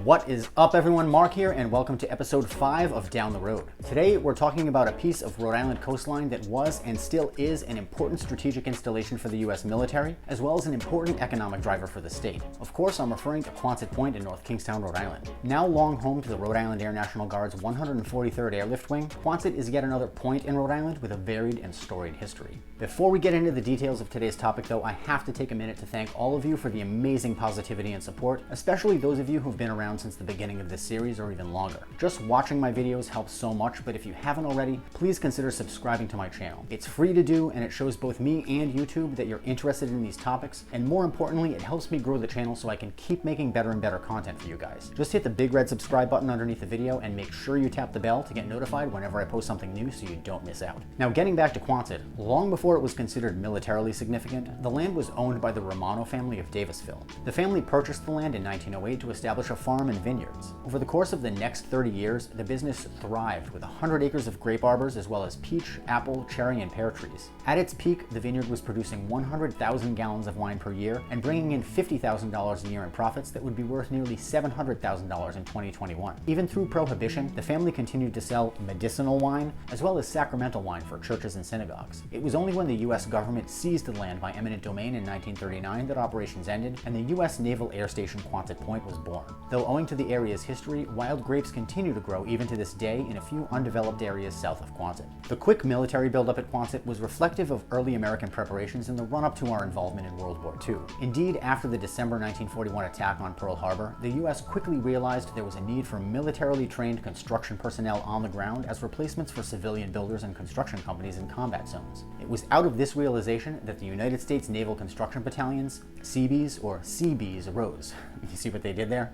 What is up, everyone? Mark here, and welcome to episode 5 of Down the Road. Today, we're talking about a piece of Rhode Island coastline that was and still is an important strategic installation for the U.S. military, as well as an important economic driver for the state. Of course, I'm referring to Quonset Point in North Kingstown, Rhode Island. Now long home to the Rhode Island Air National Guard's 143rd Airlift Wing, Quonset is yet another point in Rhode Island with a varied and storied history. Before we get into the details of today's topic, though, I have to take a minute to thank all of you for the amazing positivity and support, especially those of you who've been around since the beginning of this series or even longer. Just watching my videos helps so much, but if you haven't already, please consider subscribing to my channel. It's free to do, and it shows both me and YouTube that you're interested in these topics, and more importantly, it helps me grow the channel so I can keep making better and better content for you guys. Just hit the big red subscribe button underneath the video and make sure you tap the bell to get notified whenever I post something new so you don't miss out. Now, getting back to Quonset, long before it was considered militarily significant, the land was owned by the Romano family of Davisville. The family purchased the land in 1908 to establish a farm and vineyards. Over the course of the next 30 years, the business thrived with 100 acres of grape arbors as well as peach, apple, cherry, and pear trees. At its peak, the vineyard was producing 100,000 gallons of wine per year and bringing in $50,000 a year in profits that would be worth nearly $700,000 in 2021. Even through Prohibition, the family continued to sell medicinal wine as well as sacramental wine for churches and synagogues. It was only when the U.S. government seized the land by eminent domain in 1939 that operations ended and the U.S. Naval Air Station Quonset Point was born. Though owing to the area's history, wild grapes continue to grow even to this day in a few undeveloped areas south of Quonset. The quick military buildup at Quonset was reflective of early American preparations in the run-up to our involvement in World War II. Indeed, after the December 1941 attack on Pearl Harbor, the U.S. quickly realized there was a need for militarily trained construction personnel on the ground as replacements for civilian builders and construction companies in combat zones. It was out of this realization that the United States Naval Construction Battalions, Seabees, or Seabees, arose. You see what they did there?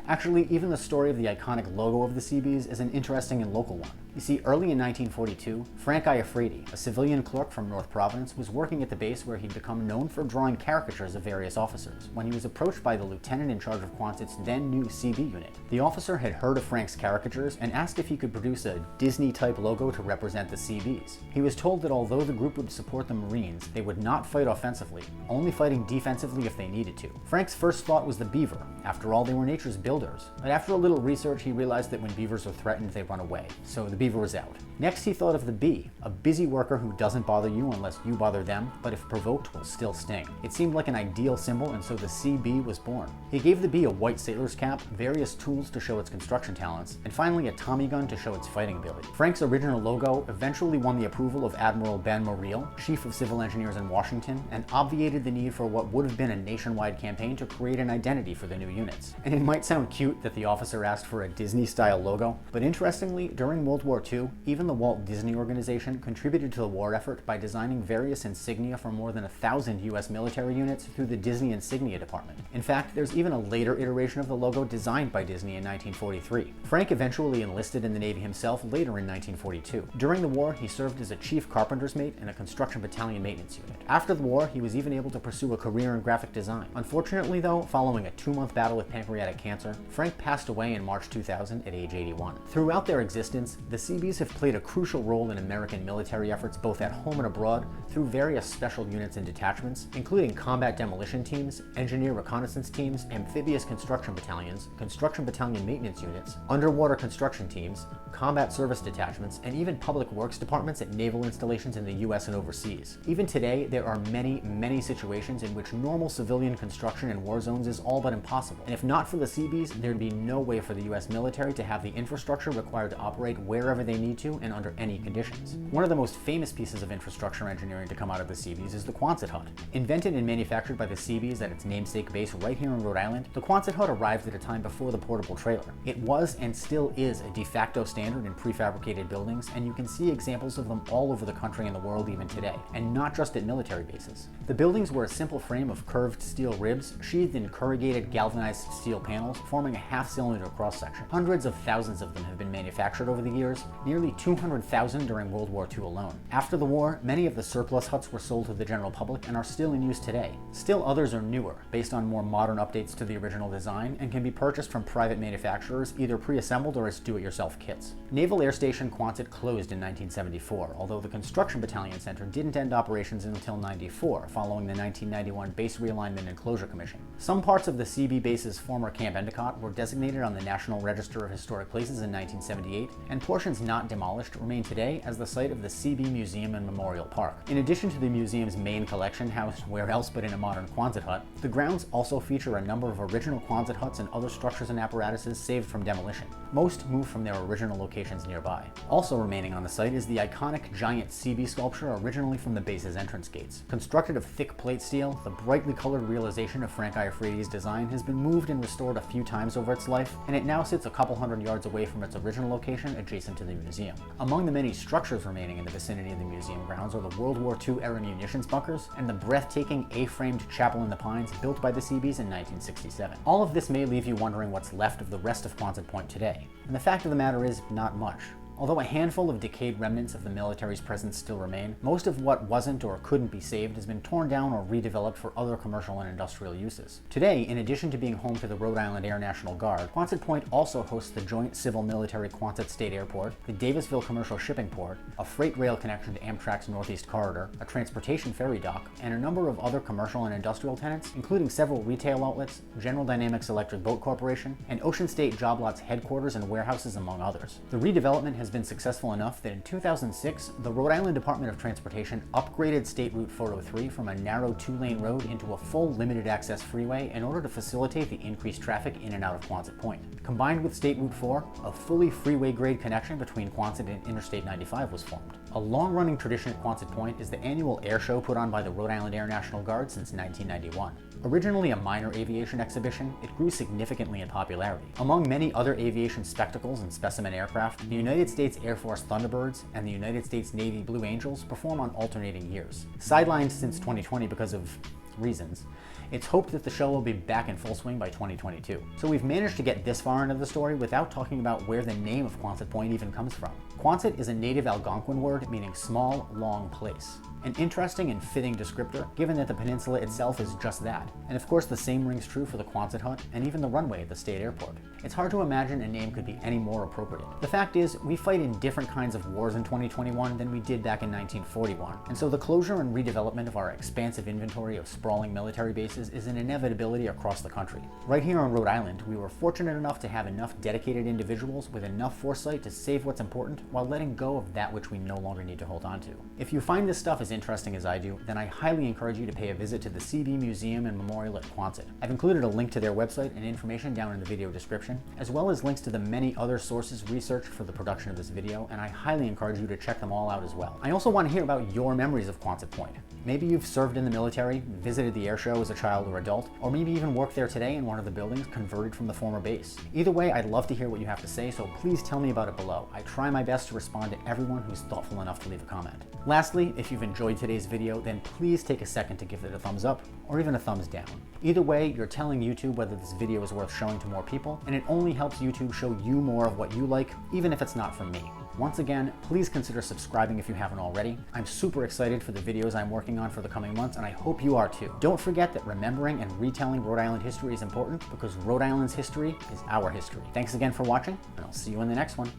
Actually, even the story of the iconic logo of the Seabees is an interesting and local one. You see, early in 1942, Frank Iafredi, a civilian clerk from North Providence, was working at the base where he'd become known for drawing caricatures of various officers when he was approached by the lieutenant in charge of Quonset's then new CB unit. The officer had heard of Frank's caricatures and asked if he could produce a Disney-type logo to represent the Seabees. He was told that although the group would support the Marines, they would not fight offensively, only fighting defensively if they needed to. Frank's first thought was the beaver. After all, they were nature's builders. But after a little research, he realized that when beavers are threatened, they run away. So the beaver was out. Next, he thought of the bee, a busy worker who doesn't bother you unless you bother them, but if provoked, will still sting. It seemed like an ideal symbol, and so the CB was born. He gave the bee a white sailor's cap, various tools to show its construction talents, and finally a Tommy gun to show its fighting ability. Frank's original logo eventually won the approval of Admiral Ben Morial, Chief of Civil Engineers in Washington, and obviated the need for what would have been a nationwide campaign to create an identity for the new units. And it might sound cute that the officer asked for a Disney-style logo, but interestingly, during World War II, even the Walt Disney Organization contributed to the war effort by designing various insignia for more than 1,000 U.S. military units through the Disney Insignia Department. In fact, there's even a later iteration of the logo designed by Disney in 1943. Frank eventually enlisted in the Navy himself later in 1942. During the war, he served as a chief carpenter's mate in a construction battalion maintenance unit. After the war, he was even able to pursue a career in graphic design. Unfortunately, though, following a 2-month battle with pancreatic cancer, Frank passed away in March 2000 at age 81. Throughout their existence, the Seabees have played a crucial role in American military efforts both at home and abroad through various special units and detachments, including combat demolition teams, engineer reconnaissance teams, amphibious construction battalions, construction battalion maintenance units, underwater construction teams, combat service detachments, and even public works departments at naval installations in the US and overseas. Even today, there are many situations in which normal civilian construction in war zones is all but impossible. And if not for the Seabees, there'd be no way for the US military to have the infrastructure required to operate wherever they need to and under any conditions. One of the most famous pieces of infrastructure engineering to come out of the Seabees is the Quonset hut. Invented and manufactured by the Seabees at its namesake base right here in Rhode Island, the Quonset hut arrived at a time before the portable trailer. It was and still is a de facto standard in prefabricated buildings, and you can see examples of them all over the country and the world even today, and not just at military bases. The buildings were a simple frame of curved steel ribs sheathed in corrugated galvanized steel panels forming a half-cylinder cross-section. Hundreds of thousands of them have been manufactured over the years, nearly 200,000 during World War II alone. After the war, many of the surplus huts were sold to the general public and are still in use today. Still others are newer, based on more modern updates to the original design, and can be purchased from private manufacturers, either pre-assembled or as do-it-yourself kits. Naval Air Station Quonset closed in 1974, although the Construction Battalion Center didn't end operations until '94, following the 1991 Base Realignment and Closure Commission. Some parts of the CB base's former Camp Endicott were designated on the National Register of Historic Places in 1978, and portions not demolished remain today as the site of the CB Museum and Memorial Park. In addition to the museum's main collection housed where else but in a modern Quonset hut, the grounds also feature a number of original Quonset huts and other structures and apparatuses saved from demolition. Most moved from their original locations nearby. Also remaining on the site is the iconic giant CB sculpture originally from the base's entrance gates. Constructed of thick plate steel, the brightly colored realization of Frank Iafredi's design has been moved and restored a few times over its life, and it now sits a couple hundred yards away from its original location adjacent to the museum. Among the many structures remaining in the vicinity of the museum grounds are the World War II era munitions bunkers and the breathtaking A-framed Chapel in the Pines built by the Seabees in 1967. All of this may leave you wondering what's left of the rest of Quonset Point today, and the fact of the matter is, not much. Although a handful of decayed remnants of the military's presence still remain, most of what wasn't or couldn't be saved has been torn down or redeveloped for other commercial and industrial uses. Today, in addition to being home to the Rhode Island Air National Guard, Quonset Point also hosts the Joint Civil-Military Quonset State Airport, the Davisville Commercial Shipping Port, a freight rail connection to Amtrak's Northeast Corridor, a transportation ferry dock, and a number of other commercial and industrial tenants, including several retail outlets, General Dynamics Electric Boat Corporation, and Ocean State Job Lot's headquarters and warehouses, among others. The redevelopment has been successful enough that in 2006, the Rhode Island Department of Transportation upgraded State Route 403 from a narrow two-lane road into a full limited-access freeway in order to facilitate the increased traffic in and out of Quonset Point. Combined with State Route 4, a fully freeway-grade connection between Quonset and Interstate 95 was formed. A long-running tradition at Quonset Point is the annual air show put on by the Rhode Island Air National Guard since 1991. Originally a minor aviation exhibition, it grew significantly in popularity. Among many other aviation spectacles and specimen aircraft, the United States Air Force Thunderbirds and the United States Navy Blue Angels perform on alternating years. Sidelined since 2020 because of reasons, it's hoped that the show will be back in full swing by 2022. So we've managed to get this far into the story without talking about where the name of Quonset Point even comes from. Quonset is a native Algonquin word meaning small, long place. An interesting and fitting descriptor, given that the peninsula itself is just that. And of course the same rings true for the Quonset hut and even the runway at the state airport. It's hard to imagine a name could be any more appropriate. The fact is, we fight in different kinds of wars in 2021 than we did back in 1941, and so the closure and redevelopment of our expansive inventory of sprawling military bases is an inevitability across the country. Right here on Rhode Island, we were fortunate enough to have enough dedicated individuals with enough foresight to save what's important while letting go of that which we no longer need to hold on to. If you find this stuff as interesting as I do, then I highly encourage you to pay a visit to the CB Museum and Memorial at Quonset. I've included a link to their website and information down in the video description, as well as links to the many other sources researched for the production of this video, and I highly encourage you to check them all out as well. I also want to hear about your memories of Quonset Point. Maybe you've served in the military, visited the air show as a child or adult, or maybe even worked there today in one of the buildings converted from the former base. Either way, I'd love to hear what you have to say, so please tell me about it below. I try my best to respond to everyone who's thoughtful enough to leave a comment. Lastly, if you've enjoyed today's video, then please take a second to give it a thumbs up or even a thumbs down. Either way, you're telling YouTube whether this video is worth showing to more people, and it only helps YouTube show you more of what you like, even if it's not from me. Once again, please consider subscribing if you haven't already. I'm super excited for the videos I'm working on for the coming months, and I hope you are too. Don't forget that remembering and retelling Rhode Island history is important because Rhode Island's history is our history. Thanks again for watching, and I'll see you in the next one.